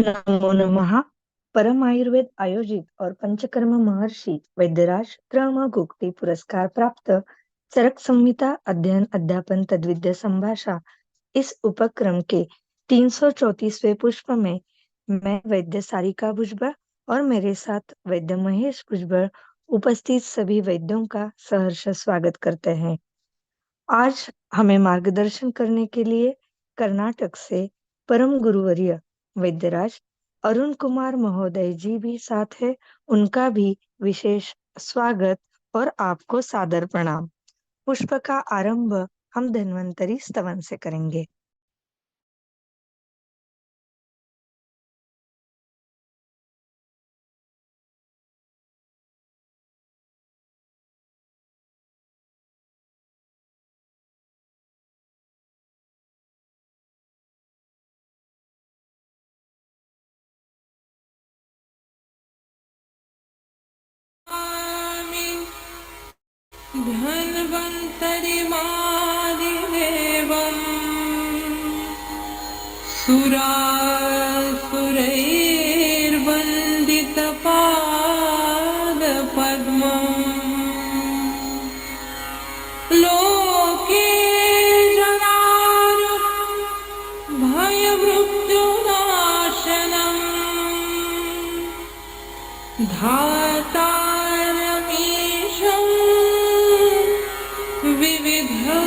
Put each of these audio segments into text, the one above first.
नमो नमः। परम आयुर्वेद आयोजित और पंचकर्म महर्षि वैद्यराज गुप्ती पुरस्कार प्राप्त चरक संहिता अध्ययन अध्यापन तद्विद्या संभाषा इस उपक्रम के 334वें पुष्प में मैं वैद्य सारिका भुजबल और मेरे साथ वैद्य महेश भुजबल उपस्थित सभी वैद्यों का सहर्ष स्वागत करते हैं। आज हमें मार्गदर्शन करने के लिए कर्नाटक से परम गुरुवर्य वैद्यराज अरुण कुमार महोदय जी भी साथ है। उनका भी विशेष स्वागत और आपको सादर प्रणाम। पुष्प का आरंभ हम धन्वंतरी स्तवन से करेंगे। धन्वन्तरिमादिदेवम् सुरासुरैर्वन्दितपादपद्मम् लोके जनार्दन भयमृत्युनाशनम् धातारमीशम् विविधौषधीनाम्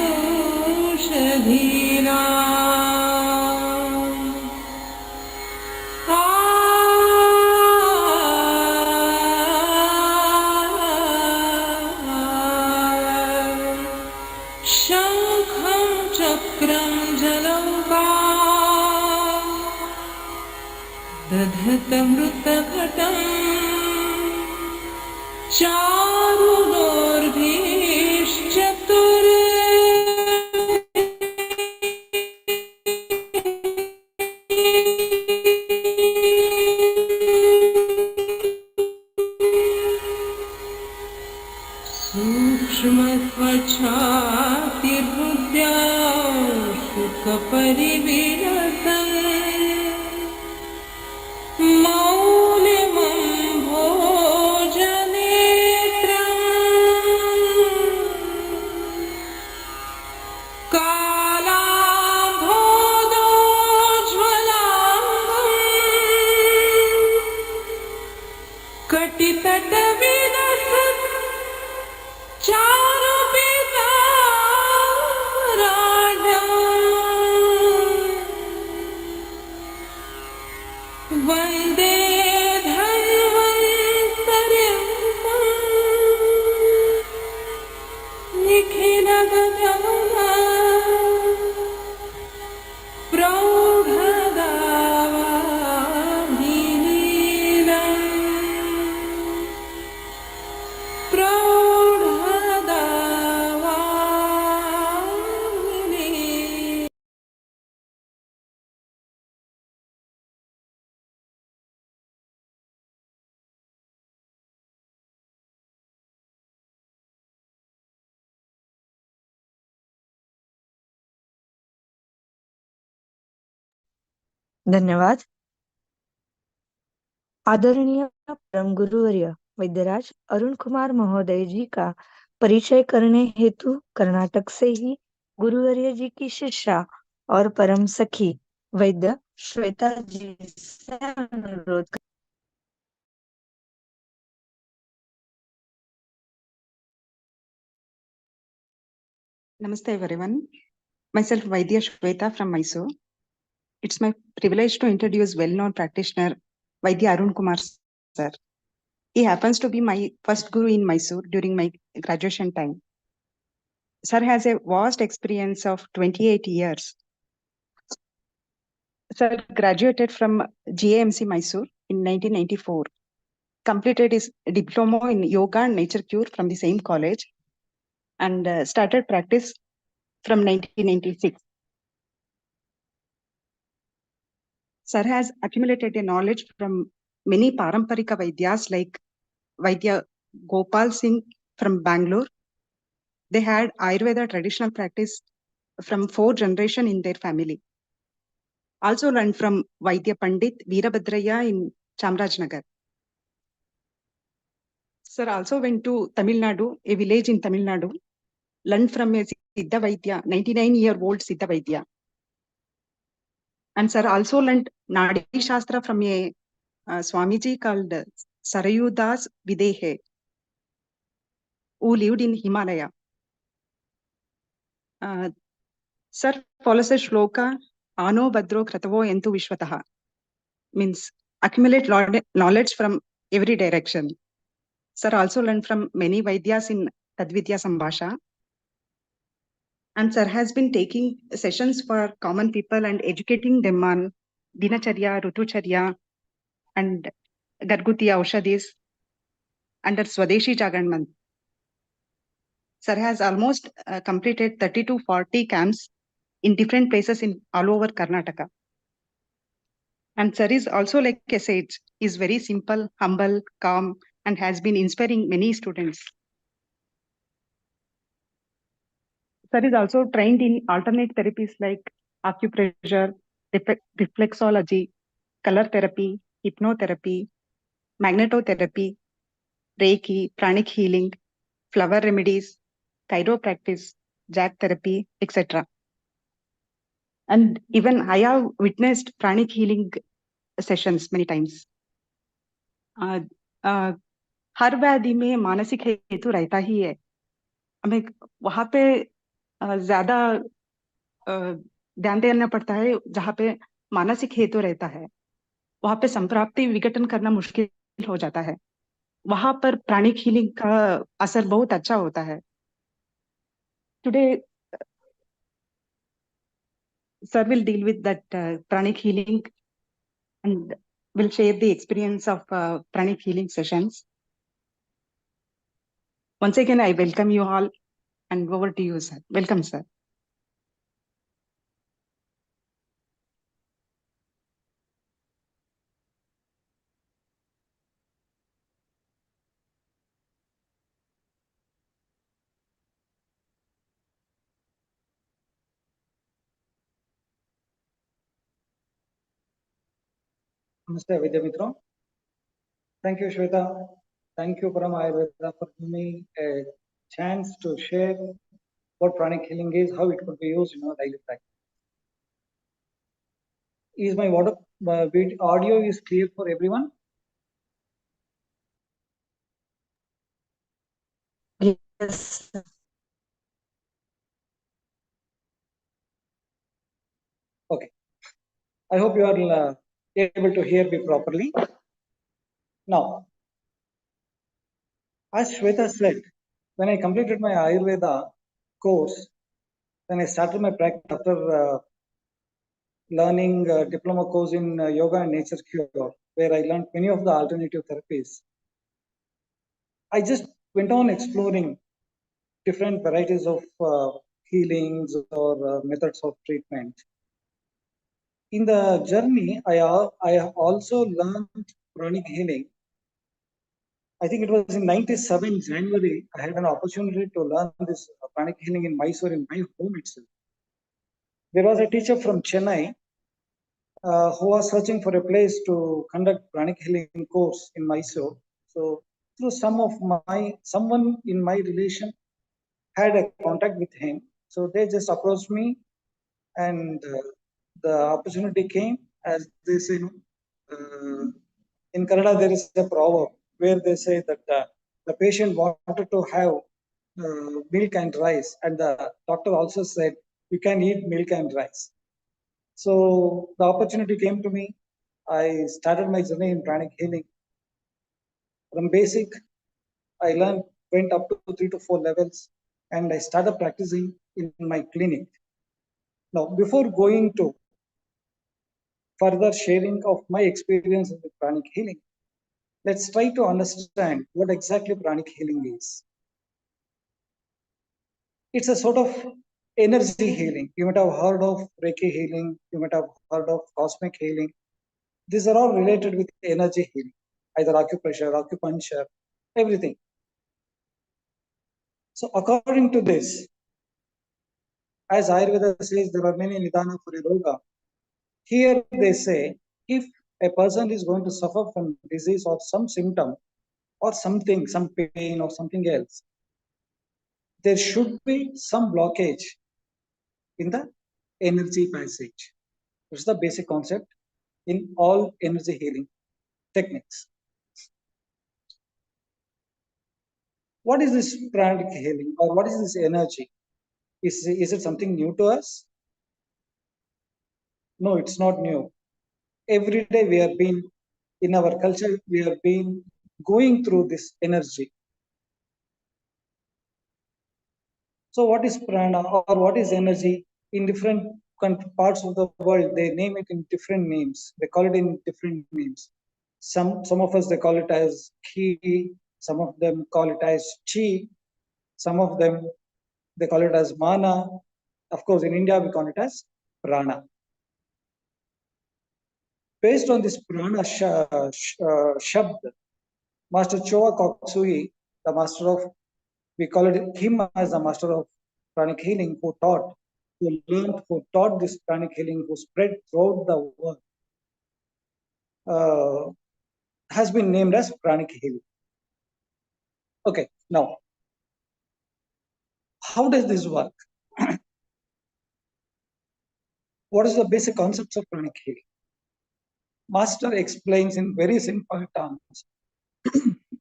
शङ्खं चक्रं जलौकाम् दधतमृतघटम् चारुदोर्भिश्चतुर् सूक्ष्मत्वच्छातिर्हृद्या शुकपरिविरतन् कटितटविलसत् चारुपिताराढम् वन्दे धन्वन्तरिं निखिलगगना धन्यवाद। आदरणीय परम गुरुवर्य वैद्यराज अरुण कुमार महोदय जी का परिचय करने हेतु कर्नाटक से ही गुरुवर्य जी की शिष्या और परम सखी वैद्य श्वेता जी से अनुरोध। Namaste everyone. Myself Vaidya Shweta from Mysore. It's my privilege to introduce well-known practitioner Vaidya Arun Kumar sir. He happens to be my first guru in Mysore during my graduation time. Sir has a vast experience of 28 years. Sir graduated from GAMC Mysore in 1994. Completed his diploma in yoga and nature cure from the same college and started practice from 1996. Sir has accumulated a knowledge from many Paramparika Vaidyas like Vaidya Gopal Singh from Bangalore. They had Ayurveda traditional practice from 4 generations in their family. Also learned from Vaidya Pandit Veerabhadraya in Chamarajnagar. Sir also went to Tamil Nadu, a village in Tamil Nadu, learned from a Siddha Vaidya, 99-year-old Siddha Vaidya. And sir also learned Nadi Shastra from a Swamiji called Sarayudas Videhe, who lived in Himalaya. Sir follows a shloka, Ano Badro Kratavo Entu Vishwataha, means accumulate knowledge from every direction. Sir also learned from many Vaidyas in Tadvidyasambhasha. And sir has been taking sessions for common people and educating them on Dinacharya, Rutucharya, and Garguti Aushadis under Swadeshi Jagannath. Sir has almost completed 30 to 40 camps in different places in all over Karnataka. And sir is also like a sage, is very simple, humble, calm, and has been inspiring many students. Sir is also trained in alternate therapies like acupressure, reflexology, color therapy, hypnotherapy, magnetotherapy, Reiki, pranic healing, flower remedies, chiropractic, jack therapy, etc. And even I have witnessed pranic healing sessions many times. हर व्याधि में मानसिक हेतु रहता ही है. हमें वहां पे ज्यादा ध्यान देना पड़ता है जहाँ पे मानसिक हेतु रहता है. वहां पे संप्राप्ति विघटन करना मुश्किल हो जाता है. वहां पर प्राणिक हीलिंग का असर बहुत अच्छा होता है. Today sir will deal with that pranic healing and will share the experience of pranic healing sessions. Once again, I welcome you all and over to you, sir. Welcome, sir. Namaste, Vidya Mitra. Thank you, Shweta. Thank you, Param Ayurveda, for giving me a chance to share what pranic healing is, how it could be used in our daily practice. Is my audio is clear for everyone? Yes. Okay. I hope you are able to hear me properly. Now, as Shweta said, when I completed my Ayurveda course, when I started my practice after learning a diploma course in yoga and nature cure, where I learned many of the alternative therapies, I just went on exploring different varieties of healings or methods of treatment. In the journey, I also learned pranic healing. I think it was in 97 January, I had an opportunity to learn this pranic healing in Mysore, in my home itself. There was a teacher from Chennai who was searching for a place to conduct pranic healing course in Mysore. So through someone in my relation had a contact with him. So they just approached me, and the opportunity came. As they say, in Kannada there is a proverb where they say that the patient wanted to have milk and rice, and the doctor also said you can eat milk and rice. So the opportunity came to me. I started my journey in pranic healing. From basic, I went up to 3 to 4 levels, and I started practicing in my clinic. Now, before going to further sharing of my experience with pranic healing, let's try to understand what exactly pranic healing is. It's a sort of energy healing. You might have heard of Reiki healing, you might have heard of cosmic healing. These are all related with energy healing, either acupressure, acupuncture, everything. So according to this, as Ayurveda says, there are many nidana for a roga. Here they say, if a person is going to suffer from disease or some symptom or something, some pain or something else, there should be some blockage in the energy passage. It's the basic concept in all energy healing techniques. What is this pranic healing, or what is this energy? Is it something new to us? No, it's not new. Every day we have been, in our culture, we have been going through this energy. So what is prana or what is energy? In different parts of the world, they name it in different names. They call it in different names. Some of us, they call it as ki, some of them call it as chi, some of them, they call it as mana. Of course, in India, we call it as prana. Based on this prana shabd, Master Choa Koksui, the master of, we call it him as the master of pranic healing, who taught, who taught this pranic healing, who spread throughout the world, has been named as pranic healing. Okay, now, how does this work? What is the basic concepts of pranic healing? Master explains in very simple terms.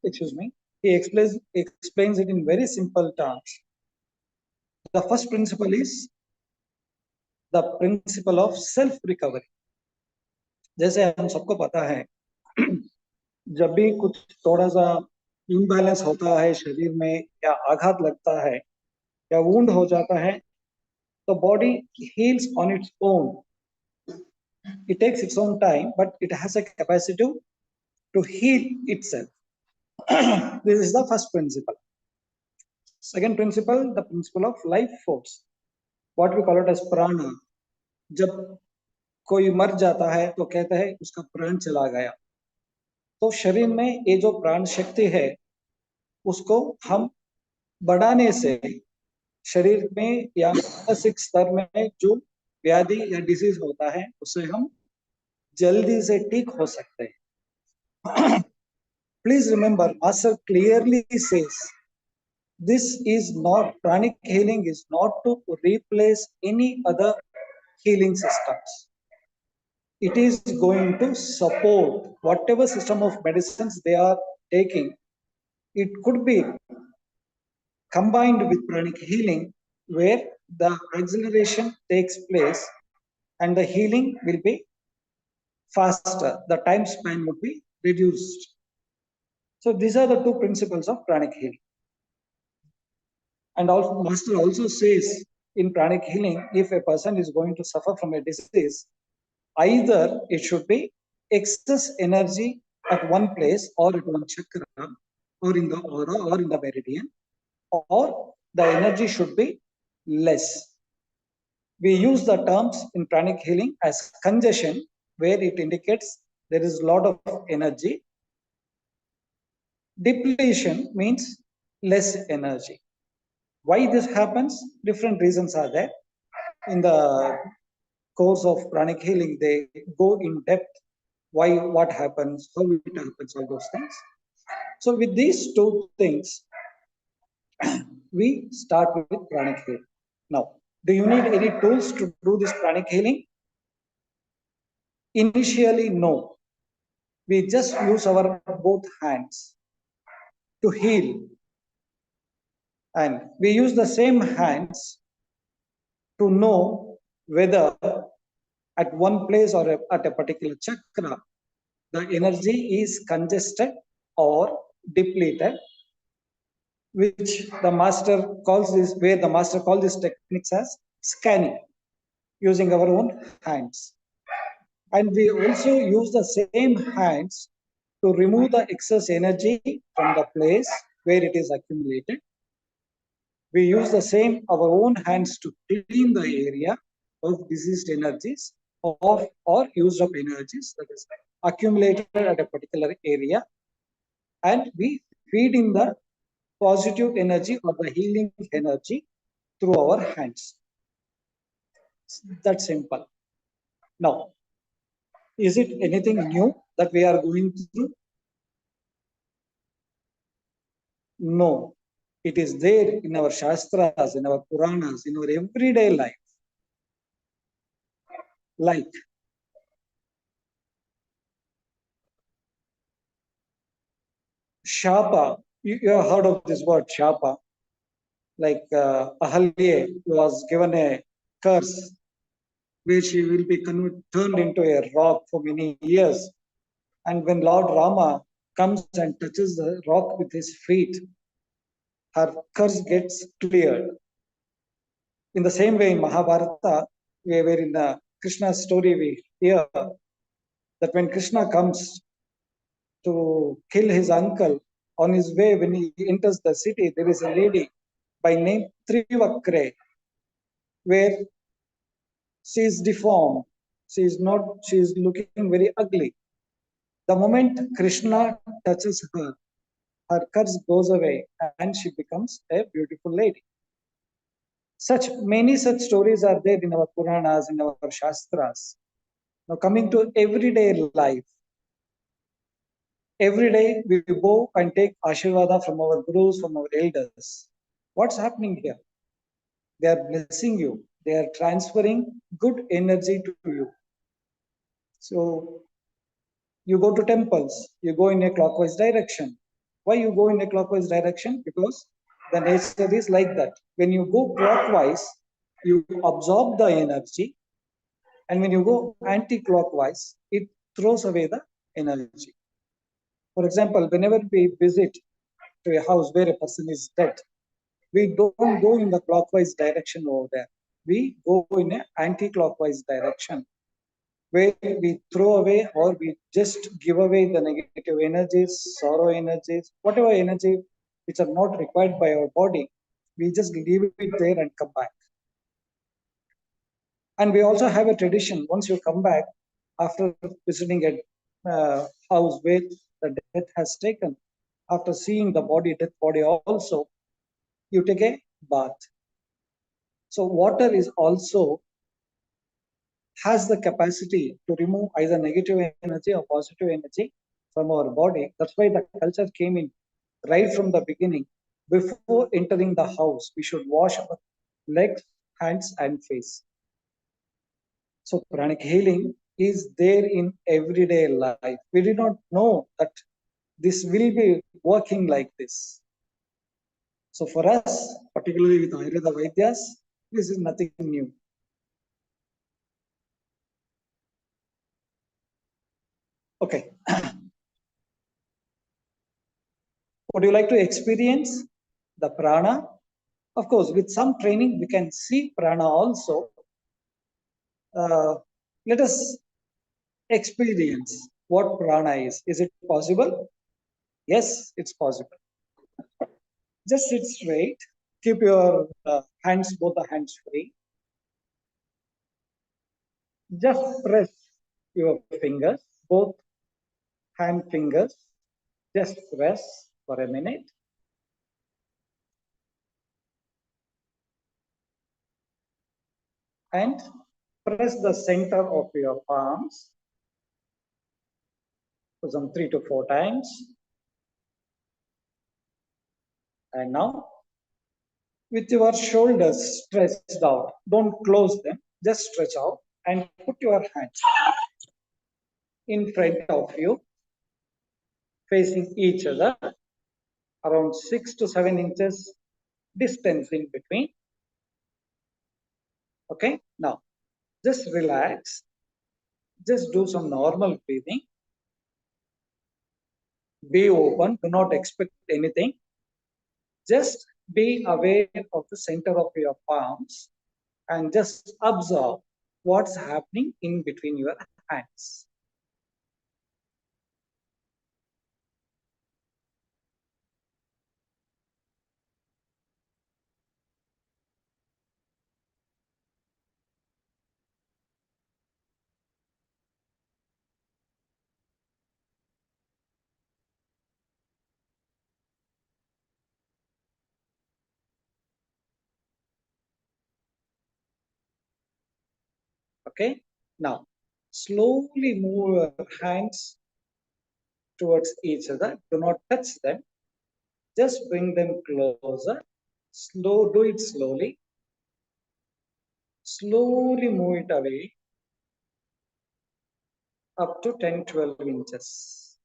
Excuse me. He explains it in very simple terms. The first principle is the principle of self recovery. जैसे हम सबको पता है, जब भी कुछ थोड़ा सा इम्बैलेंस होता है शरीर में, या आघात लगता है, या वुंड हो जाता है, तो body heels on its own. It takes its own time, but it has a capacity to heal itself. This is the first principle. Second principle, the principle of life force, what we call it as prana. जब कोई मर जाता है तो कहते हैं उसका प्राण चला गया. तो शरीर में ये जो प्राण शक्ति है, उसको हम बढ़ाने से शरीर में या मानसिक स्तर में जो व्याधि या डिजीज होता है, उससे हम जल्दी से ठीक हो सकते हैं. Please remember, Master clearly says, this is not, pranic healing is not to replace any other healing systems. It is going to support whatever system of medicines they are taking. It could be combined with pranic healing, where the acceleration takes place and the healing will be faster. The time span would be reduced. So these are the two principles of pranic healing. And also, Master also says in pranic healing, if a person is going to suffer from a disease, either it should be excess energy at one place, or at one chakra, or in the aura, or in the meridian, or the energy should be less. We use the terms in pranic healing as congestion, where it indicates there is a lot of energy. Depletion means less energy. Why this happens? Different reasons are there. In the course of pranic healing, they go in depth. Why, what happens, how it happens, all those things. So with these two things, we start with pranic healing. Now, do you need any tools to do this pranic healing? Initially, no. We just use our both hands to heal. And we use the same hands to know whether at one place or at a particular chakra, the energy is congested or depleted, which the master calls this, where the master calls these techniques as scanning, using our own hands. And we also use the same hands to remove the excess energy from the place where it is accumulated. We use the same, our own hands, to clean the area of diseased energies or used up energies that is accumulated at a particular area, and we feed in the positive energy or the healing energy through our hands. That's simple. Now, Is it anything new that we are going through? No. It is there in our Shastras, in our Puranas, in our everyday life. Like Shapa, you have heard of this word Shapa. Like Ahalya was given a curse where she will be turned into a rock for many years. And when Lord Rama comes and touches the rock with his feet, her curse gets cleared. In the same way, in Mahabharata, where in Krishna's story we hear that when Krishna comes to kill his uncle, on his way, when he enters the city, there is a lady by name Trivakre, where she is deformed. She is looking very ugly. The moment Krishna touches her, her curse goes away and she becomes a beautiful lady. Many such stories are there in our Puranas, in our Shastras. Now coming to everyday life, every day we go and take Ashirvada from our gurus, from our elders. What's happening here? They are blessing you. They are transferring good energy to you. So you go to temples, you go in a clockwise direction. Why you go in a clockwise direction? Because the nature is like that. When you go clockwise, you absorb the energy, and when you go anti-clockwise, it throws away the energy. For example, whenever we visit to a house where a person is dead, we don't go in the clockwise direction over there. We go in an anti-clockwise direction, where we throw away or we just give away the negative energies, sorrow energies, whatever energy which are not required by our body, we just leave it there and come back. And we also have a tradition, once you come back after visiting a house where the death has taken, after seeing the death body also, you take a bath. So water is also has the capacity to remove either negative energy or positive energy from our body. That's why the culture came in right from the beginning. Before entering the house, we should wash our legs, hands, and face. So pranic healing is there in everyday life. We did not know that this will be working like this. So for us, particularly with Ayurveda Vaidyas, this is nothing new. Okay. Would you like to experience the prana? Of course, with some training, we can see prana also. Let us experience what prana is. Is it possible? Yes, it's possible. Just sit straight. Keep your both the hands free. Just press your fingers, both hand fingers. Just press for a minute. And press the center of your palms for some 3 to 4 times. And now, with your shoulders stretched out, don't close them, just stretch out and put your hands in front of you, facing each other, around 6 to 7 inches distance in between. Okay, now just relax, just do some normal breathing. Be open, do not expect anything. Just be aware of the center of your palms and just observe what's happening in between your hands. Okay, now slowly move your hands towards each other. Do not touch them. Just bring them closer. Do it slowly. Slowly move it away up to 10-12 inches.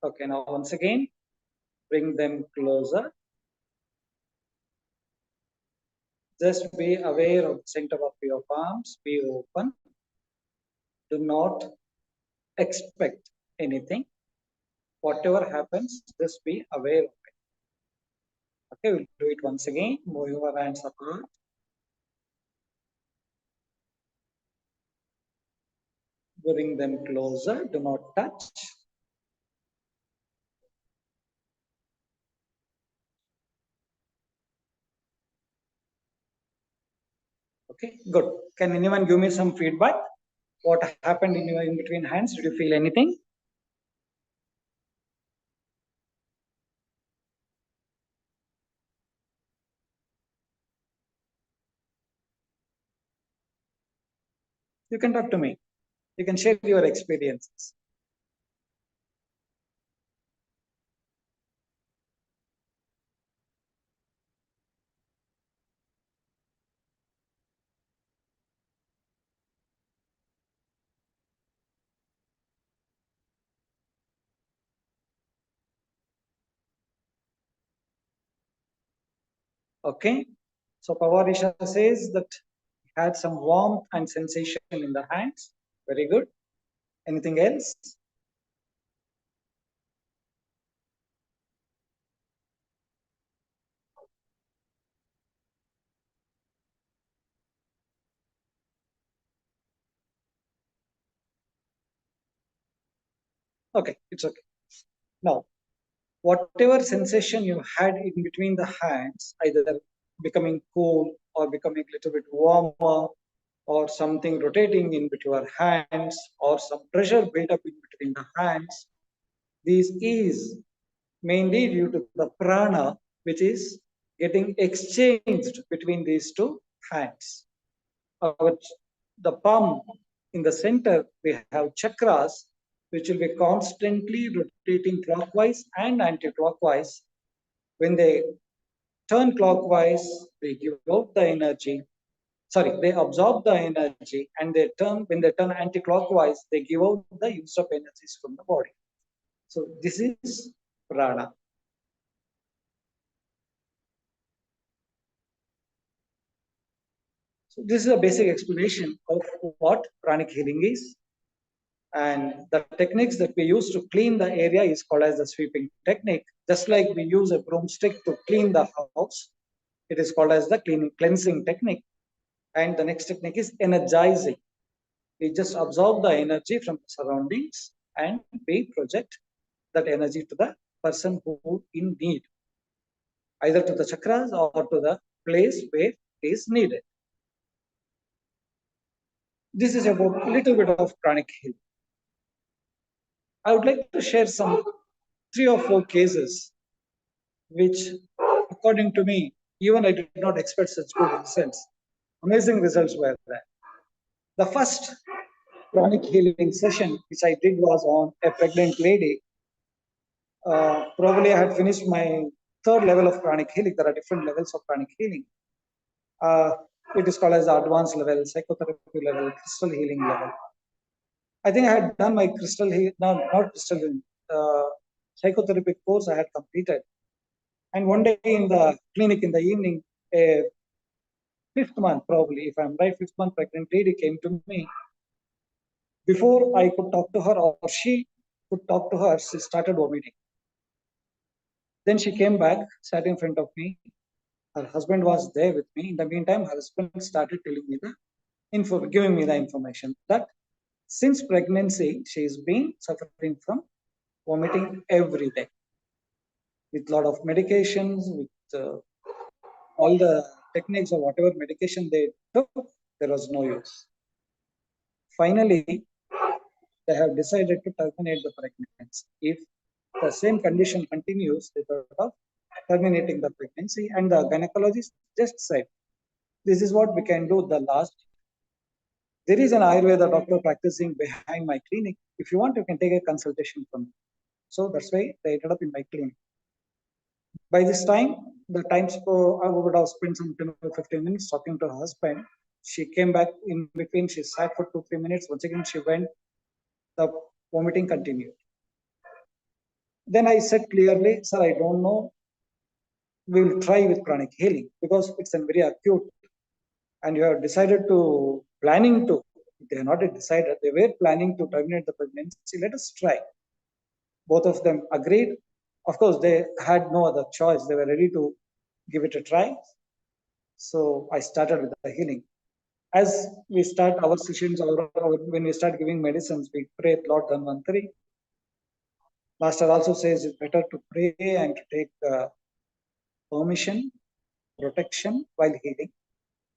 Okay, now once again, bring them closer. Just be aware of the center of your palms. Be open. Do not expect anything. Whatever happens, just be aware of it. Okay, we'll do it once again. Move your hands apart. Bring them closer. Do not touch. Okay, good. Can anyone give me some feedback? What happened in your in between hands? Did you feel anything? You can talk to me. You can share your experiences. Okay. So Pavarisha says that he had some warmth and sensation in the hands. Very good. Anything else? Okay, it's okay. Now, whatever sensation you had in between the hands, either becoming cool or becoming a little bit warmer, or something rotating in between your hands, or some pressure built up in between the hands, this is mainly due to the prana, which is getting exchanged between these two hands. The palm in the center, we have chakras, which will be constantly rotating clockwise and anti-clockwise. When they turn clockwise, they give out the energy. Sorry, they absorb the energy, and when they turn anti-clockwise, they give out the use of energies from the body. So this is prana. So this is a basic explanation of what pranic healing is. And the techniques that we use to clean the area is called as the sweeping technique. Just like we use a broomstick to clean the house, it is called as the cleansing technique. And the next technique is energizing. We just absorb the energy from the surroundings and we project that energy to the person who in need, either to the chakras or to the place where it is needed. This is about a little bit of pranic healing. I would like to share some 3 or 4 cases which, according to me, even I did not expect such good results. Amazing results were there. The first chronic healing session which I did was on a pregnant lady. Probably I had finished my 3rd level of chronic healing. There are different levels of chronic healing. It is called as the advanced level, psychotherapy level, crystal healing level. I think I had done my crystal healing, not crystal healing, psychotherapy course I had completed. And one day in the clinic in the evening, a 5th month, probably, if I'm right, 5th month pregnant lady came to me. Before I could talk to her or she could talk to her, she started vomiting. Then she came back, sat in front of me. Her husband was there with me. In the meantime, her husband started telling me giving me the information that since pregnancy, she's been suffering from vomiting every day with a lot of medications, with all the techniques or whatever medication they took, there was no use. Finally, they have decided to terminate the pregnancy. If the same condition continues, they thought of terminating the pregnancy, and the gynecologist just said this is what we can do the last. There is an Ayurveda doctor practicing behind my clinic. If you want, you can take a consultation from me. So that's why they ended up in my clinic. By this time, the times I would have spent some 10 or 15 minutes talking to her husband. She came back in between. She sat for 2-3 minutes. Once again, she went. The vomiting continued. Then I said clearly, sir, I don't know. We will try with chronic healing because it's a very acute. And you have decided to, planning to, they have not yet decided, they were planning to terminate the pregnancy. Let us try. Both of them agreed. Of course, they had no other choice. They were ready to give it a try. So I started with the healing. As we start our sessions, when we start giving medicines, we pray Lord Dhanvantari. Master also says it's better to pray and to take permission, protection while healing.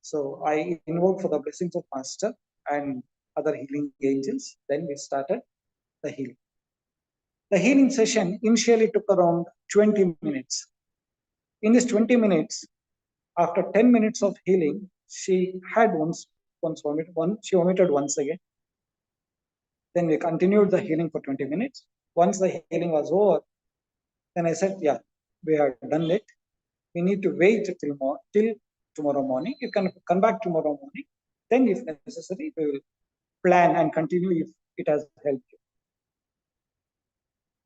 So I invoke for the blessings of Master and other healing angels. Then we started the healing. The healing session initially took around 20 minutes. In this 20 minutes, after 10 minutes of healing, she had she vomited once again. Then we continued the healing for 20 minutes. Once the healing was over, then I said, yeah, we have done it. We need to wait till tomorrow morning. You can come back tomorrow morning. Then if necessary, we will plan and continue if it has helped you.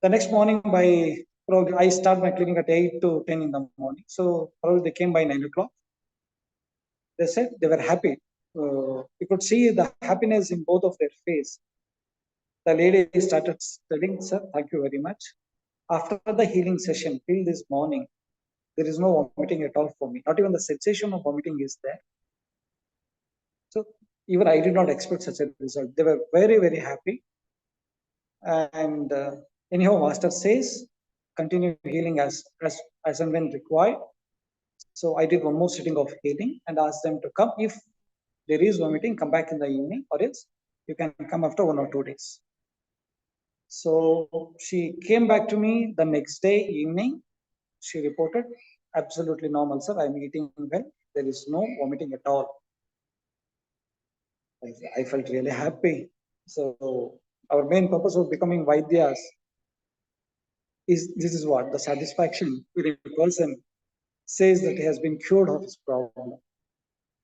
The next morning probably I start my clinic at 8 to 10 in the morning. So probably they came by 9 o'clock. They said they were happy. You could see the happiness in both of their face. The lady started telling, sir, thank you very much. After the healing session, till this morning, there is no vomiting at all for me. Not even the sensation of vomiting is there. So even I did not expect such a result. They were very, very happy. And anyhow, Master says, continue healing as and when required. So I did one more sitting of healing and asked them to come. If there is vomiting, come back in the evening, or else you can come after 1 or 2 days. So she came back to me the next day evening. She reported, absolutely normal, sir. I'm eating well. There is no vomiting at all. I felt really happy. So our main purpose of becoming Vaidyas is this is what the satisfaction when a person says that he has been cured of his problem.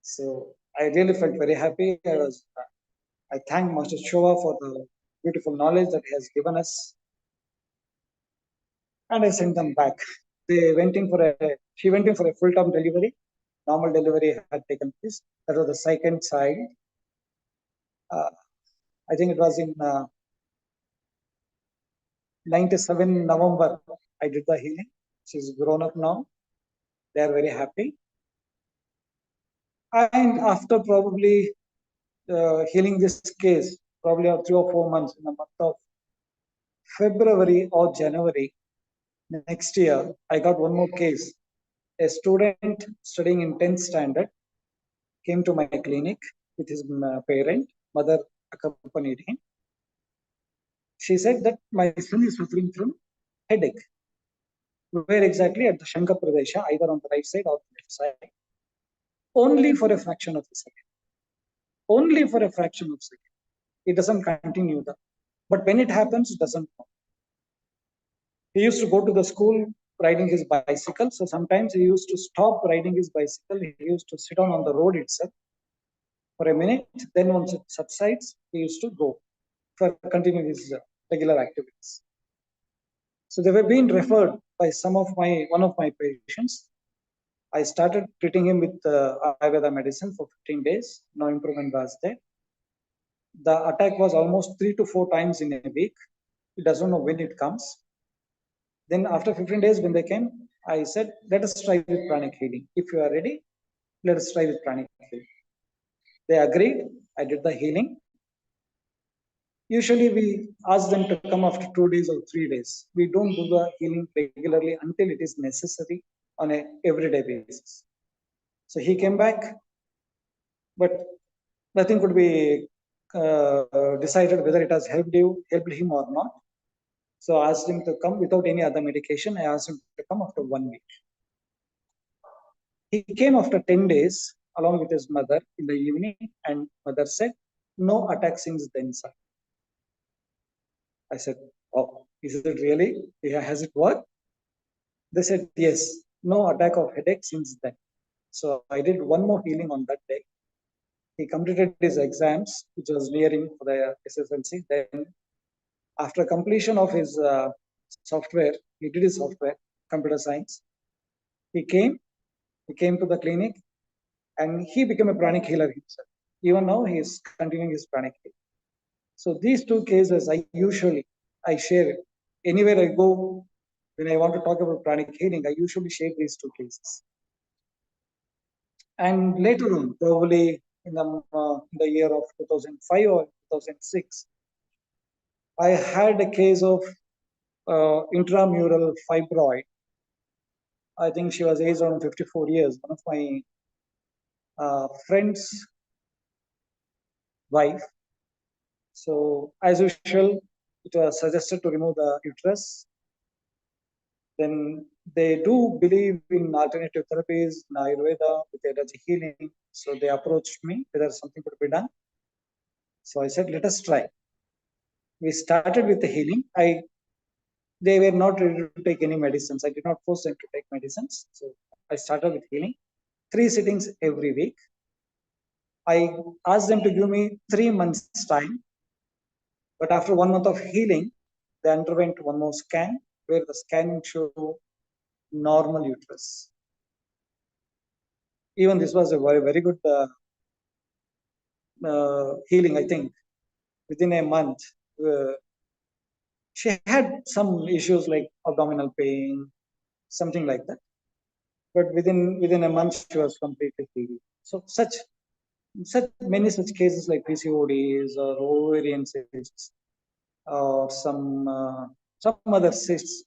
So I really felt very happy. I thank Master Shova for the beautiful knowledge that he has given us. And I sent them back. She went in for a full-term delivery. Normal delivery had taken place. That was the second child. I think it was in 97 November. I did the healing. She's grown up now. They are very happy. And after probably healing this case, probably 3 or 4 months, in the month of February or January next year, I got one more case. A student studying in 10th standard came to my clinic with his parent. Mother accompanied him. She said that my son is suffering from headache. Where exactly? At the Shankar Pradesha, either on the right side or the left side. Only for a fraction of a second. Only for a fraction of a second. It doesn't continue. But when it happens, it doesn't know. He used to go to the school riding his bicycle. So sometimes he used to stop riding his bicycle. He used to sit down on the road itself for a minute. Then once it subsides, he used to go for continue his regular activities. So they were being referred by one of my patients. I started treating him with Ayurveda medicine for 15 days. No improvement was there. The attack was almost 3 to 4 times in a week. He doesn't know when it comes. Then after 15 days when they came, I said, let us try with pranic healing. If you are ready, let us try with pranic healing. They agreed. I did the healing. Usually we ask them to come after 2 days or 3 days. We don't do the healing regularly until it is necessary on a everyday basis. So he came back, but nothing could be decided whether it has helped him or not. So I asked him to come without any other medication. I asked him to come after 1 week. He came after 10 days. along with his mother in the evening, and mother said, "No attack since then, sir." I said, "Oh, is it really? Yeah, has it worked?" They said, "Yes, no attack of headache since then." So I did one more healing on that day. He completed his exams, which was nearing for the SSLC. Then, after completion of his software, he did his software, computer science. He came to the clinic, and he became a pranic healer himself. Even now, he is continuing his pranic healing. So these two cases, I share it. Anywhere I go, when I want to talk about pranic healing, I usually share these two cases. And later on, probably in the year of 2005 or 2006, I had a case of intramural fibroid. I think she was aged around 54 years. One of my friend's wife. So as usual, it was suggested to remove the uterus. Then they do believe in alternative therapies, in Ayurveda, with energy healing. So they approached me whether something could be done. So I said, let us try. We started with the healing. They were not ready to take any medicines. I did not force them to take medicines. So I started with healing. 3 sittings every week. I asked them to give me 3 months time. But after 1 month of healing, they underwent one more scan where the scanning showed normal uterus. Even this was a very, very good healing, I think. Within a month, she had some issues like abdominal pain, something like that. But within a month, she was completely healed. So such many such cases like PCODs or ovarian cysts or some other cysts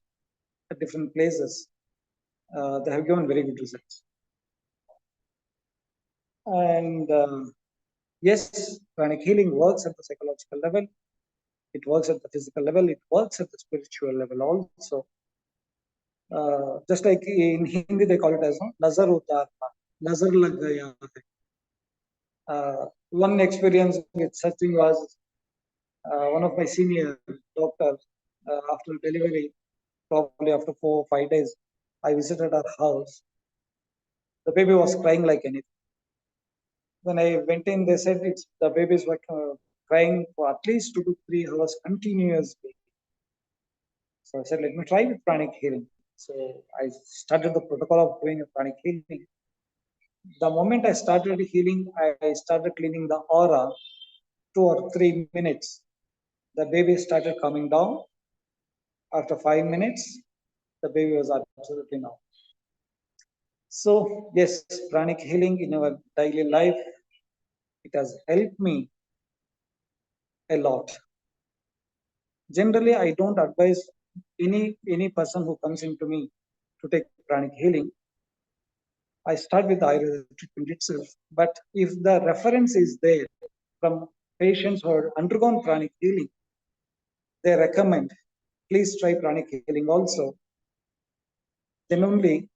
at different places, they have given very good results. And yes, pranic healing works at the psychological level. It works at the physical level. It works at the spiritual level also. Just like in Hindi, they call it as nazar utarna, nazar lag gaya hai. One experience with such thing was one of my senior doctors, after delivery, probably after 4 or 5 days, I visited her house. The baby was crying like anything. When I went in, they said the babies were crying for at least 2 to 3 hours continuously. So I said, let me try with pranic healing. So I started the protocol of doing a pranic healing. The moment I started healing, I started cleaning the aura. 2 or 3 minutes, the baby started coming down. After 5 minutes, the baby was absolutely normal. So yes, pranic healing in our daily life, it has helped me a lot. Generally, I don't advise any person who comes into me to take pranic healing. I start with the Ayurveda treatment itself. But if the reference is there from patients who have undergone pranic healing, they recommend, please try pranic healing also. Then only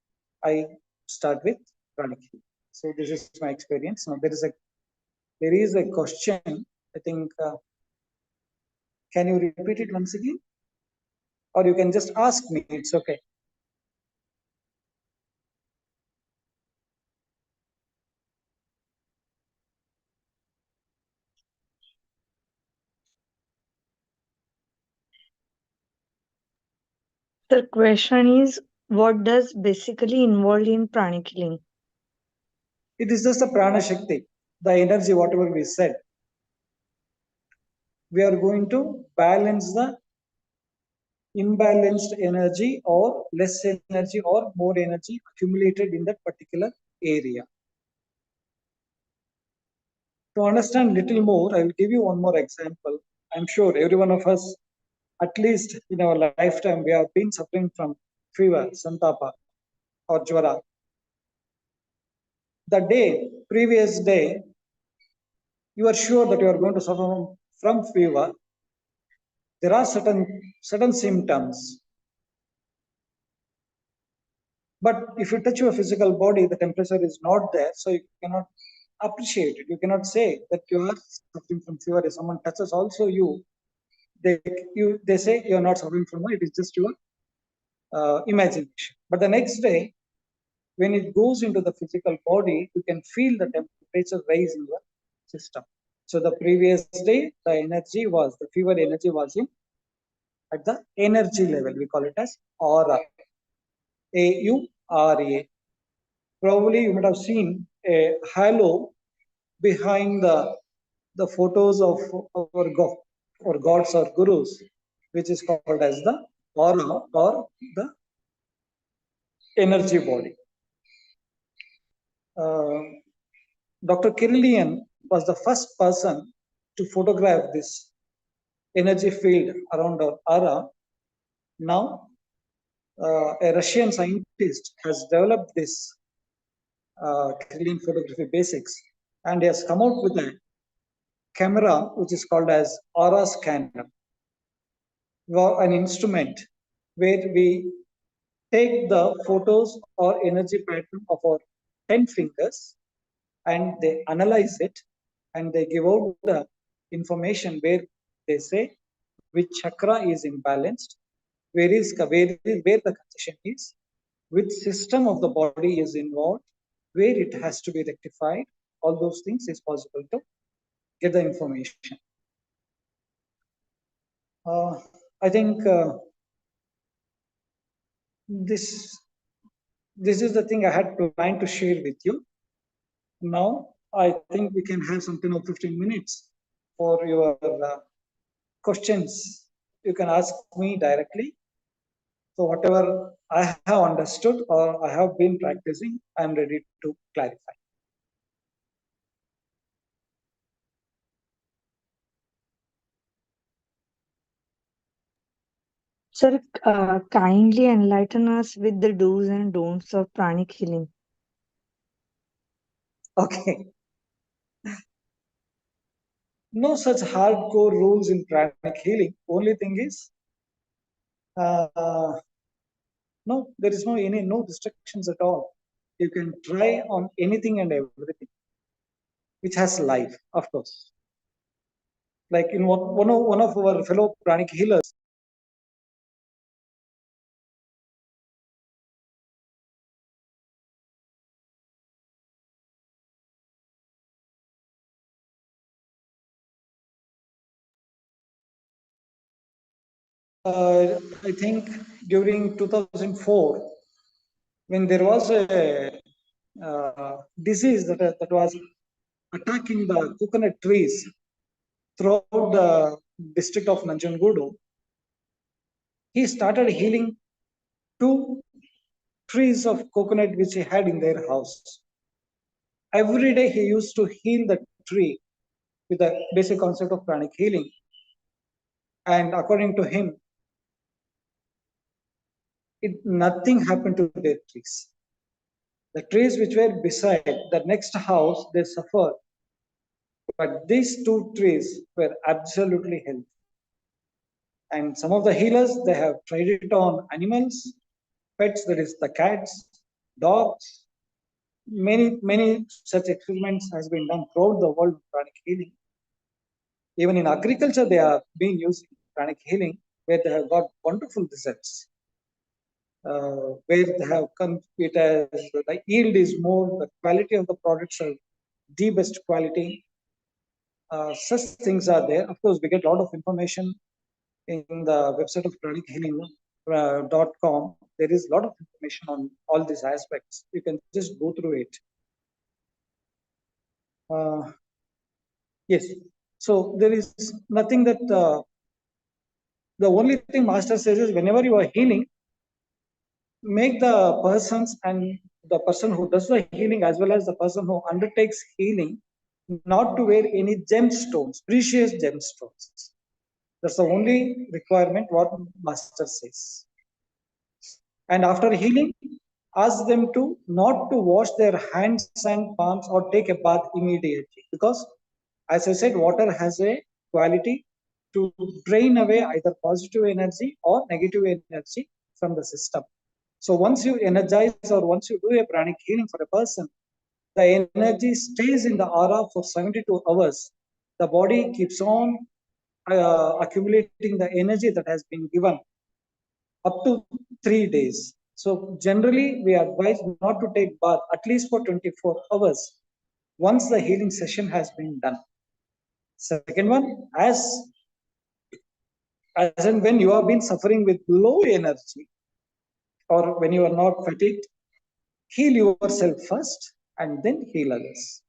I start with pranic healing. So this is my experience. Now there is a question. I think, can you repeat it once again? Or you can just ask me, it's okay. The question is, what does basically involved in pranic healing? It is just the prana shakti, the energy, whatever we said. We are going to balance the imbalanced energy or less energy or more energy accumulated in that particular area. To understand little more, I will give you one more example. I'm sure every one of us, at least in our lifetime, we have been suffering from fever, santapa, or jwara. The previous day, you are sure that you are going to suffer from fever. There are certain symptoms. But if you touch your physical body, the temperature is not there, so you cannot appreciate it. You cannot say that you are suffering from fever. If someone touches also you, they say you are not suffering from it. It is just your imagination. But the next day, when it goes into the physical body, you can feel the temperature rise in your system. So the previous day, the fever energy was at the energy level. We call it as aura. AURA. Probably you might have seen a halo behind the photos of our gods or gurus, which is called as the aura or the energy body. Dr. Kirlian was the first person to photograph this energy field around our aura. Now, a Russian scientist has developed this Kirlian photography basics, and he has come out with a camera which is called as aura scanner, an instrument where we take the photos or energy pattern of our 10 fingers and they analyze it and they give out the information where they say which chakra is imbalanced, where the congestion is, which system of the body is involved, where it has to be rectified. All those things is possible to get the information. I think this is the thing I had planned to share with you. Now I think we can have something of 15 minutes for your questions. You can ask me directly. So whatever I have understood or I have been practicing, I am ready to clarify. Sir, kindly enlighten us with the do's and don'ts of pranic healing. Okay. No such hardcore rules in pranic healing. Only thing is, no, there is no restrictions at all. You can try on anything and everything, which has life, of course. Like in one of our fellow pranic healers, I think during 2004, when there was a disease that was attacking the coconut trees throughout the district of Nanjangoodu, he started healing 2 trees of coconut which he had in their house. Every day he used to heal the tree with the basic concept of pranic healing. And according to him, nothing happened to their trees. The trees which were beside the next house, they suffered. But these 2 trees were absolutely healthy. And some of the healers, they have tried it on animals, pets, that is the cats, dogs. Many such experiments has been done throughout the world with pranic healing. Even in agriculture, they are being used in pranic healing, where they have got wonderful results. Where they have come, it as the yield is more, the quality of the products are the best quality. Such things are there. Of course, we get a lot of information in the website of pranichealing.com. There is a lot of information on all these aspects. You can just go through it. Yes. So there is nothing that the only thing Master says is whenever you are healing, make the persons and the person who does the healing as well as the person who undertakes healing not to wear any gemstones, precious gemstones. That's the only requirement what Master says. And after healing, ask them to not to wash their hands and palms or take a bath immediately, because as I said, water has a quality to drain away either positive energy or negative energy from the system. So once you energize or once you do a pranic healing for a person, the energy stays in the aura for 72 hours. The body keeps on accumulating the energy that has been given up to 3 days. So generally, we advise not to take bath at least for 24 hours once the healing session has been done. Second one, as and when you have been suffering with low energy or when you are not fatigued, heal yourself first and then heal others.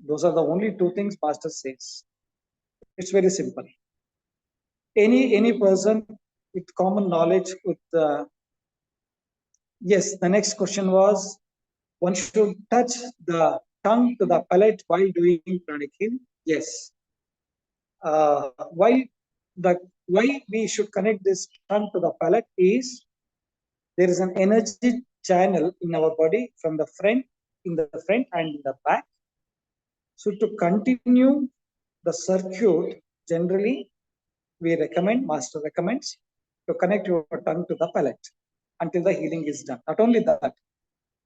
Those are the only two things Master says. It's very simple. Any person with common knowledge with yes, the next question was one should touch the tongue to the palate while doing pranic healing. Yes. Why we should connect this tongue to the palate is there is an energy channel in our body from the front, in the front and in the back. So to continue the circuit, generally we recommend, Master recommends, to connect your tongue to the palate until the healing is done. Not only that,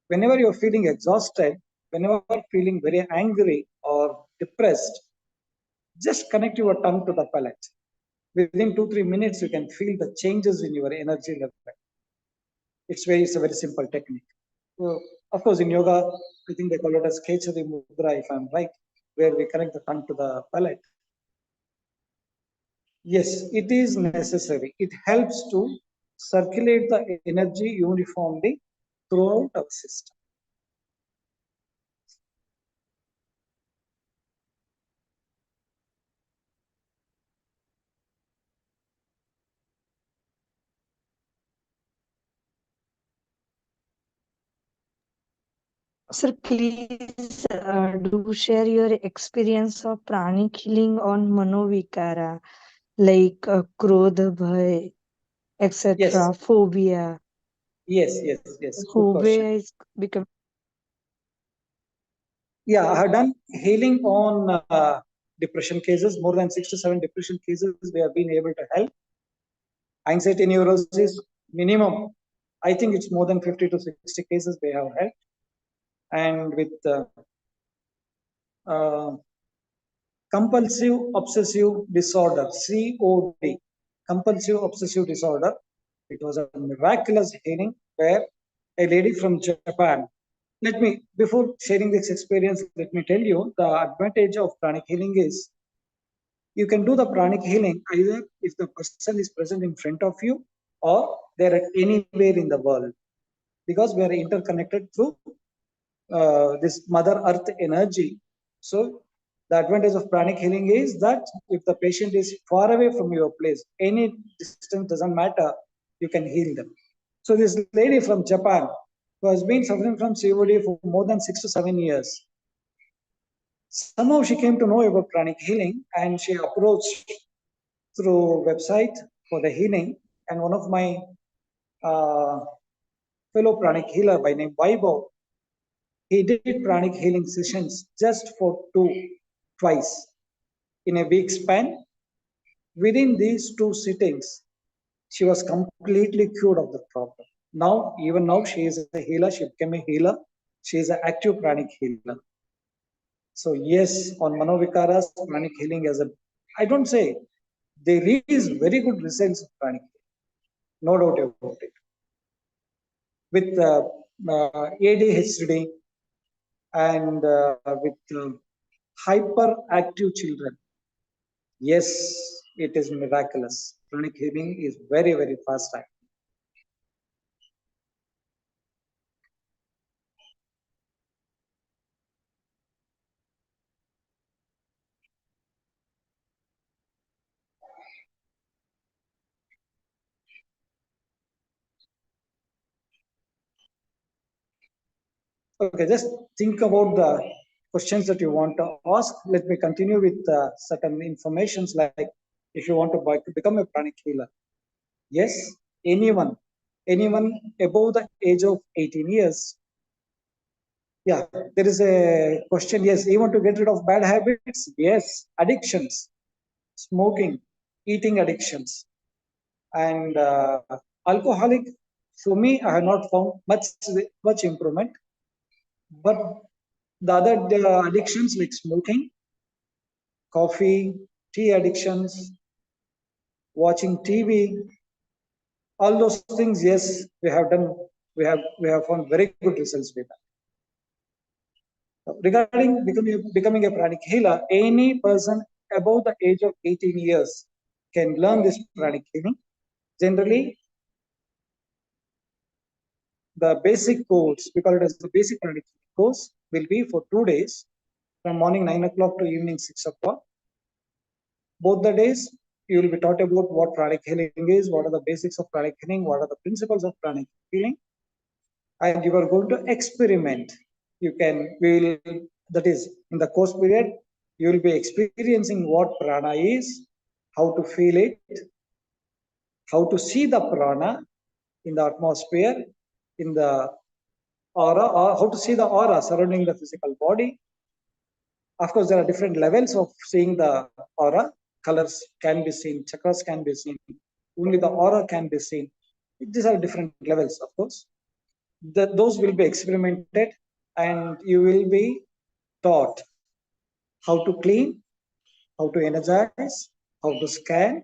whenever you're feeling exhausted, whenever you're feeling very angry or depressed, just connect your tongue to the palate. Within 2-3 minutes, you can feel the changes in your energy level. It's a very simple technique. So, of course, in yoga, I think they call it as Kechari Mudra, if I'm right, where we connect the tongue to the palate. Yes, it is necessary. It helps to circulate the energy uniformly throughout our system. Sir, please do share your experience of pranic healing on manovikara, like krodha, bhai, etc., Yes, phobia. yes. Good question. Phobia is become. Yeah, I have done healing on depression cases, more than 6 to 7 depression cases we have been able to help. Anxiety neurosis, minimum, I think it's more than 50 to 60 cases we have helped. And with compulsive obsessive disorder, COD, compulsive obsessive disorder, it was a miraculous healing where a lady from Japan, before sharing this experience, let me tell you the advantage of pranic healing is you can do the pranic healing either if the person is present in front of you or they're at anywhere in the world, because we are interconnected through this Mother Earth energy. So the advantage of pranic healing is that if the patient is far away from your place, any distance doesn't matter, you can heal them. So this lady from Japan who has been suffering from COD for more than 6 to 7 years, somehow she came to know about pranic healing and she approached through website for the healing. And one of my fellow pranic healer by name Vaibhav, he did pranic healing sessions just for twice in a week span. Within these 2 sittings, she was completely cured of the problem. Now, even now, she is a healer. She became a healer. She is an active pranic healer. So yes, on Manovikaras, pranic healing I don't say, there is very good results of pranic healing. No doubt about it. With ADHD and with hyperactive children, yes, it is miraculous. Pranic healing is very, very fast acting. Okay, just think about the questions that you want to ask. Let me continue with certain informations like if you want to become a pranic healer. Yes, anyone above the age of 18 years. Yeah, there is a question. Yes, even to get rid of bad habits. Yes, addictions, smoking, eating addictions, and alcoholic For me, I have not found much improvement. But the other addictions like smoking, coffee, tea addictions, watching TV, all those things, yes, we have done. We have found very good results with that. Regarding becoming a pranic healer, any person above the age of 18 years can learn this pranic healing. Generally, the basic course, we call it as the basic pranic course, will be for 2 days, from morning 9 o'clock to evening 6 o'clock. Both the days, you will be taught about what pranic healing is, what are the basics of pranic healing, what are the principles of pranic healing, and you are going to experiment. That is, in the course period, you will be experiencing what prana is, how to feel it, how to see the prana in the atmosphere, in the aura, or how to see the aura surrounding the physical body. Of course, there are different levels of seeing the aura. Colors can be seen, chakras can be seen, only the aura can be seen. These are different levels, of course. Those will be experimented, and you will be taught how to clean, how to energize, how to scan.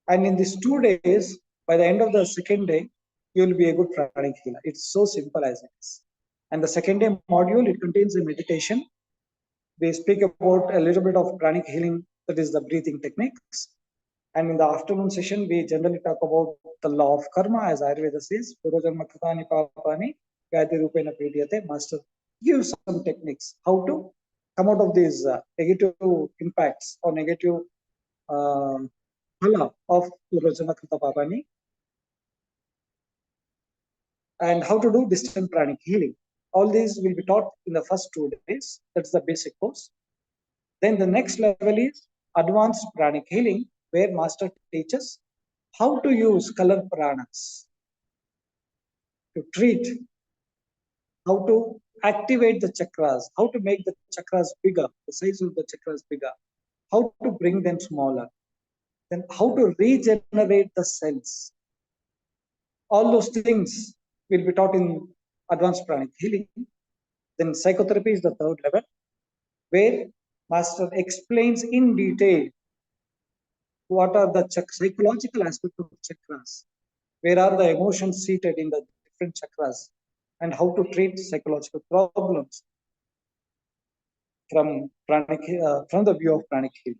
And in these 2 days, by the end of the second day, you will be a good pranic healer. It's so simple as it is. And the second day module, it contains a meditation. We speak about a little bit of pranic healing, that is the breathing techniques. And in the afternoon session, we generally talk about the law of karma, as Ayurveda says, Purojanma kritani papani, vyati rupena pidiyate. Master gives some techniques, how to come out of these negative impacts or negative phala of Purojanma krita papani, and how to do distant pranic healing. All these will be taught in the first 2 days. That's the basic course. Then the next level is advanced pranic healing, where master teaches how to use color pranas to treat, how to activate the chakras, how to make the chakras bigger, the size of the chakras bigger, how to bring them smaller, then how to regenerate the cells. All those things will be taught in advanced pranic healing. Then psychotherapy is the third level, where master explains in detail what are the psychological aspects of chakras, where are the emotions seated in the different chakras, and how to treat psychological problems from the view of pranic healing.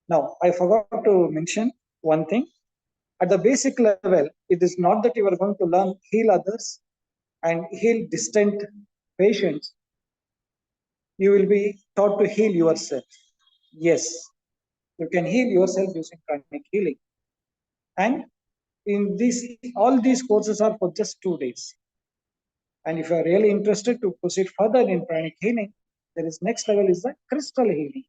Now, I forgot to mention one thing. At the basic level, it is not that you are going to learn heal others and heal distant patients. You will be taught to heal yourself. Yes, you can heal yourself using pranic healing. And in this, all these courses are for just 2 days. And if you are really interested to proceed further in pranic healing, there is next level is the crystal healing,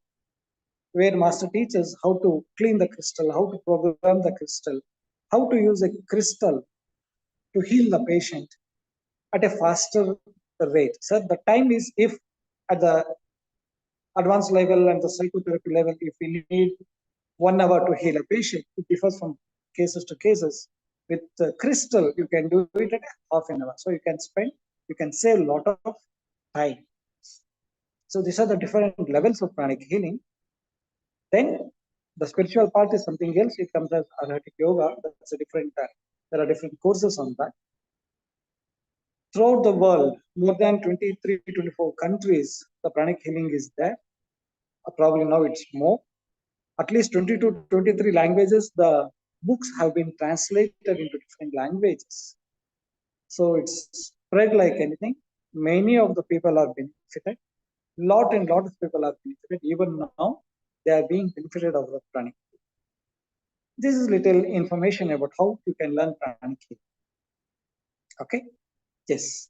where master teaches how to clean the crystal, how to program the crystal, how to use a crystal to heal the patient at a faster rate. So the time is, if at the advanced level and the psychotherapy level, if we need 1 hour to heal a patient, it differs from cases to cases. With the crystal, you can do it at half an hour. So you can save a lot of time. So these are the different levels of pranic healing. Then the spiritual part is something else. It comes as Adhyatic yoga. That's a different. There are different courses on that. Throughout the world, more than 23, 24 countries, the pranic healing is there. Probably now it's more. At least 22, 23 languages. The books have been translated into different languages. So it's spread like anything. Many of the people are benefited. Lot and lot of people are benefited. Even now, they are being benefited of the pranic. This is little information about how you can learn pranic healing. Okay? Yes.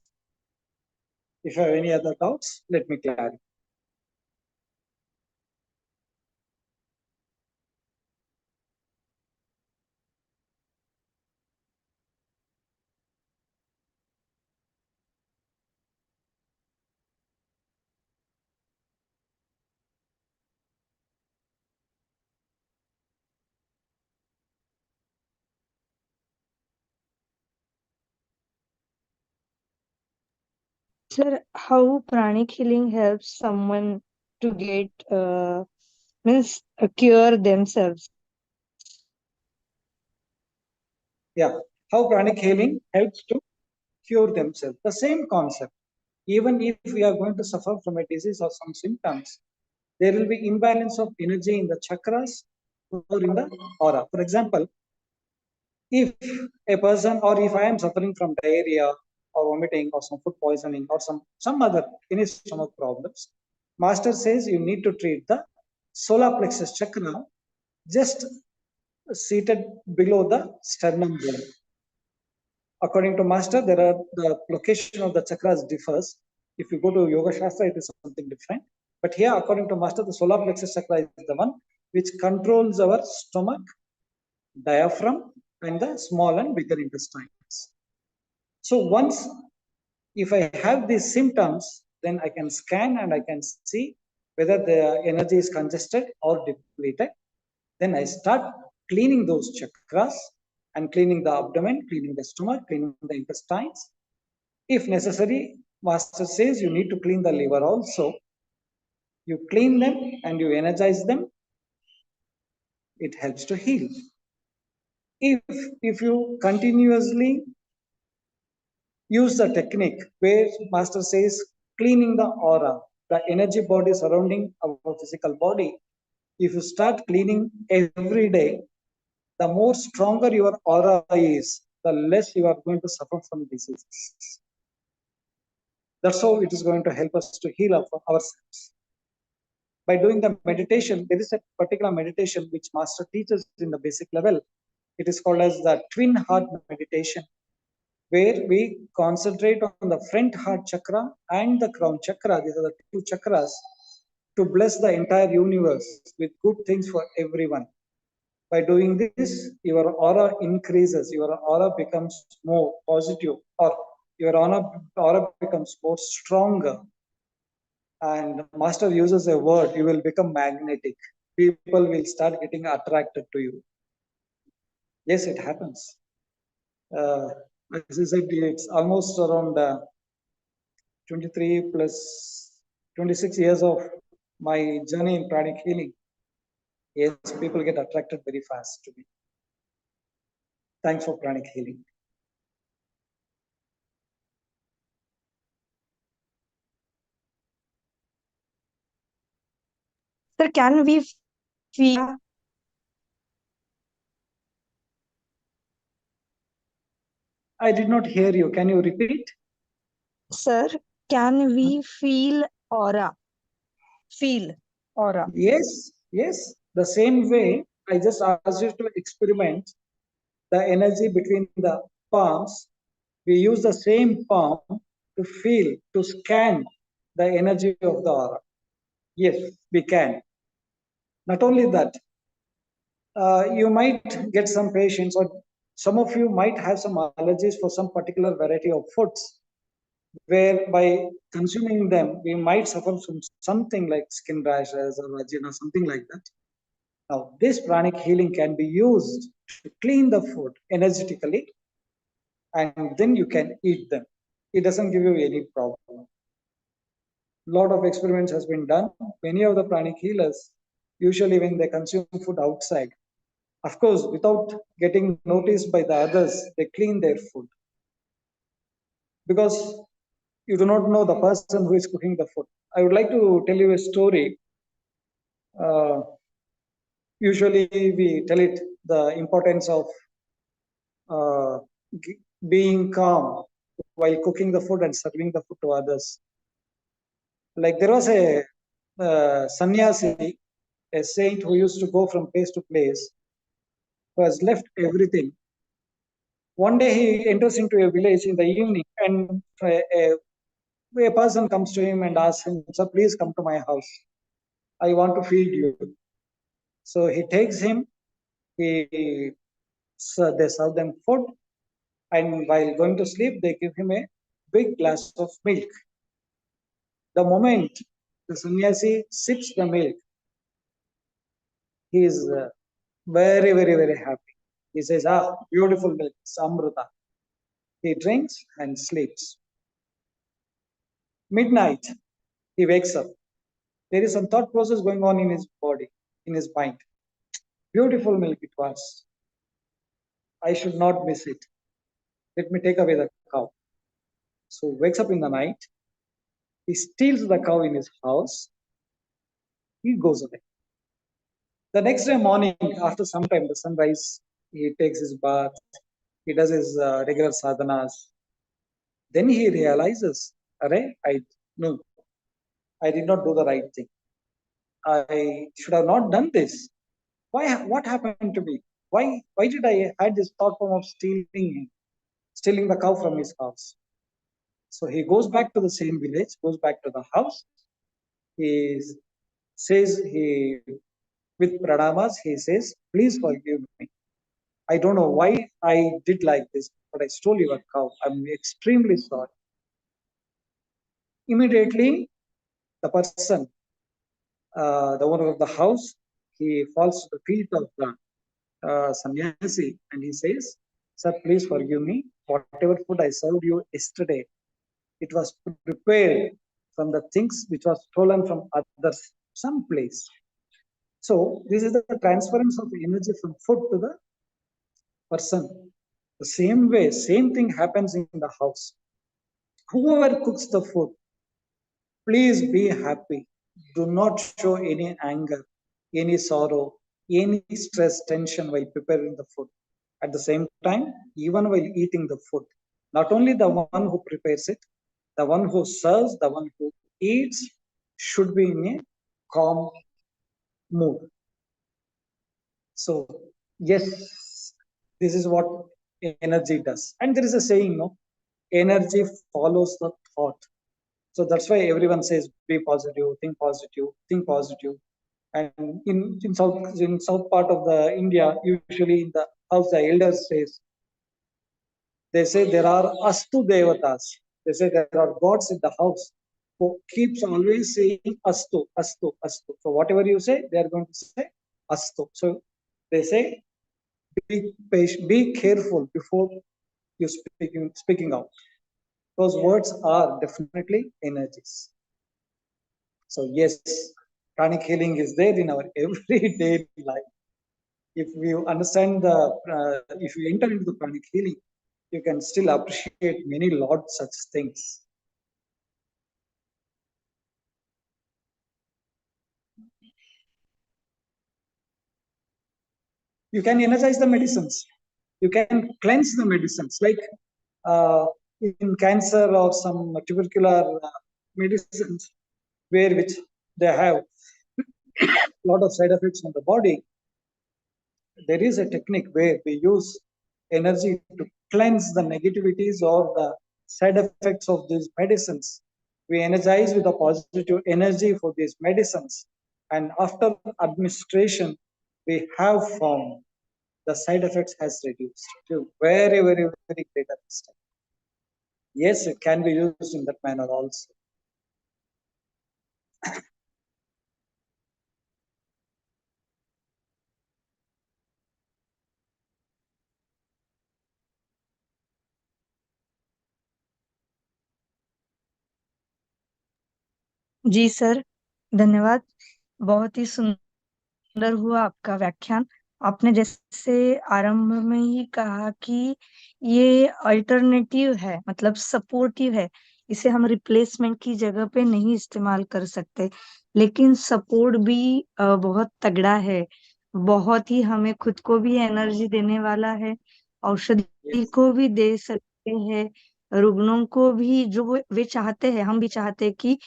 If you have any other doubts, let me clarify. Sir, how pranic healing helps someone to get cure themselves? Yeah, how pranic healing helps to cure themselves. The same concept. Even if we are going to suffer from a disease or some symptoms, there will be imbalance of energy in the chakras or in the aura. For example, if a person or if I am suffering from diarrhea or vomiting or some food poisoning or some other any stomach problems, master says you need to treat the solar plexus chakra just seated below the sternum bone. According to master, there are the location of the chakras differs. If you go to yoga shastra, it is something different. But here, according to master, the solar plexus chakra is the one which controls our stomach, diaphragm, and the small and bigger intestines. So once, if I have these symptoms, then I can scan and I can see whether the energy is congested or depleted. Then I start cleaning those chakras and cleaning the abdomen, cleaning the stomach, cleaning the intestines. If necessary, master says you need to clean the liver also. You clean them and you energize them. It helps to heal. If you continuously use the technique where master says cleaning the aura, the energy body surrounding our physical body, if you start cleaning every day, the more stronger your aura is, the less you are going to suffer from diseases. That's how it is going to help us to heal ourselves. By doing the meditation, there is a particular meditation which master teaches in the basic level. It is called as the twin heart meditation, where we concentrate on the front heart chakra and the crown chakra. These are the two chakras to bless the entire universe with good things for everyone. By doing this, your aura increases, your aura becomes more positive, or your aura becomes more stronger. And master uses a word, you will become magnetic. People will start getting attracted to you. Yes, it happens. As I said, it's almost around 23 plus 26 years of my journey in pranic healing. Yes, people get attracted very fast to me. Thanks for pranic healing. Sir, can we feel? I did not hear you. Can you repeat? Sir, can we feel aura? Feel aura. Yes, yes. The same way, I just asked you to experiment the energy between the palms. We use the same palm to feel, to scan the energy of the aura. Yes, we can. Not only that, you might get some patients, or some of you might have some allergies for some particular variety of foods, where by consuming them, we might suffer from something like skin rashes or vagina, something like that. Now, this pranic healing can be used to clean the food energetically, and then you can eat them. It doesn't give you any problem. A lot of experiments has been done. Many of the pranic healers, usually when they consume food outside, of course, without getting noticed by the others, they clean their food. Because you do not know the person who is cooking the food. I would like to tell you a story. Usually we tell it the importance of uh, being calm while cooking the food and serving the food to others. Like there was a sannyasi, a saint who used to go from place to place, who has left everything. One day he enters into a village in the evening, and a person comes to him and asks him, "Sir, please come to my house. I want to feed you." So he takes him. So they serve them food, and while going to sleep, they give him a big glass of milk. The moment the sannyasi sips the milk, he is very, very, very happy. He says, "Ah, beautiful milk, it's amrita." He drinks and sleeps. Midnight, he wakes up. There is some thought process going on in his body, in his mind. Beautiful milk it was. I should not miss it. Let me take away the cow. So wakes up in the night. He steals the cow in his house. He goes away. The next day morning, after some time, the sunrise, he takes his bath. He does his regular sadhanas. Then he realizes, "Arey, no, I did not do the right thing. I should have not done this. Why? What happened to me? Why did I had this thought form of stealing the cow from his house?" So he goes back to the same village, goes back to the house. He says with pranamas, he says, "Please forgive me. I don't know why I did like this, but I stole your cow. I'm extremely sorry." Immediately, the person, the owner of the house, he falls to the feet of the sannyasi and he says, "Sir, please forgive me. Whatever food I served you yesterday, it was prepared from the things which was stolen from others, some place." So this is the transference of energy from food to the person. The same way, same thing happens in the house. Whoever cooks the food, please be happy. Do not show any anger, any sorrow, any stress, tension while preparing the food. At the same time, even while eating the food, not only the one who prepares it, the one who serves, the one who eats should be in a calm mood. So, yes, this is what energy does. And there is a saying, no, energy follows the thought. So that's why everyone says be positive, think positive, think positive. And in south part of the India, usually in the house, the elders says, they say there are astu devatas. They say there are gods in the house who keeps always saying astu, astu, astu. So whatever you say, they are going to say astu. So they say be patient, be careful before you speaking out. Those words are definitely energies. So yes, pranic healing is there in our everyday life. If you understand if you enter into the pranic healing, you can still appreciate many lot such things. You can energize the medicines. You can cleanse the medicines. Like in cancer or some tubercular medicines, which they have a lot of side effects on the body. There is a technique where we use energy to cleanse the negativities or the side effects of these medicines. We energize with a positive energy for these medicines. And after administration, we have found the side effects has reduced to very, very, very great extent. Yes, it can be used in that manner also. Ji sir, धन्यवाद। बहुत ही सुंदर हुआ आपका व्याख्यान। आपने जैसे आरंभ में ही कहा कि ये अल्टरनेटिव है, मतलब सपोर्टिव है। इसे हम रिप्लेसमेंट की जगह पे नहीं इस्तेमाल कर सकते, लेकिन सपोर्ट भी बहुत तगड़ा है। बहुत ही हमें खुद को भी एनर्जी देने वाला है, औषधि Yes, को भी दे सकते हैं, रुग्णों को भी, जो वे चाहते हैं, हम भी चाहते हैं कि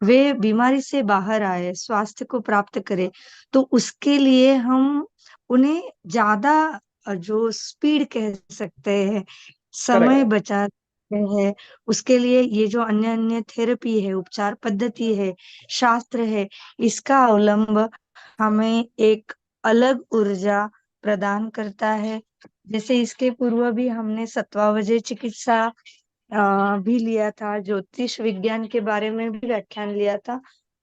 वे बीमारी से बाहर आए, स्वास्थ्य को प्राप्त करे। तो उसके लिए हम उन्हें ज्यादा जो स्पीड कह सकते हैं, समय correct. बचा सकते हैं। उसके लिए ये जो अन्य अन्य थेरेपी है, उपचार पद्धति है, शास्त्र है, इसका अवलंब हमें एक अलग ऊर्जा प्रदान करता है। जैसे इसके पूर्व भी हमने सत्वावजय चिकित्सा भी लिया था, ज्योतिष विज्ञान के बारे में भी व्याख्यान लिया था,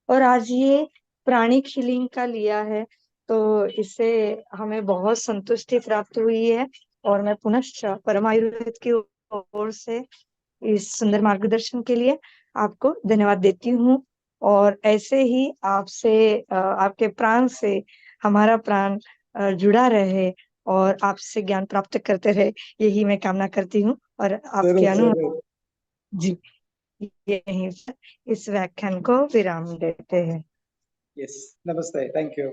और आज ये प्राणिक हीलिंग का लिया है। तो इससे हमें बहुत संतुष्टि प्राप्त हुई है, और मैं पुनश्च परम आयुर्वेद की ओर से इस सुंदर मार्गदर्शन के लिए आपको धन्यवाद देती हूँ और ऐसे ही आपसे आपके प्राण से हमारा प्राण जुड़ा रहे और आपसे ज्ञान प्राप्त करते रहे, यही मैं कामना करती हूँ और आपके जरूर अनु जरूर जी यहीं पर इस व्याख्यान को विराम देते हैं। यस नमस्ते थैंक यू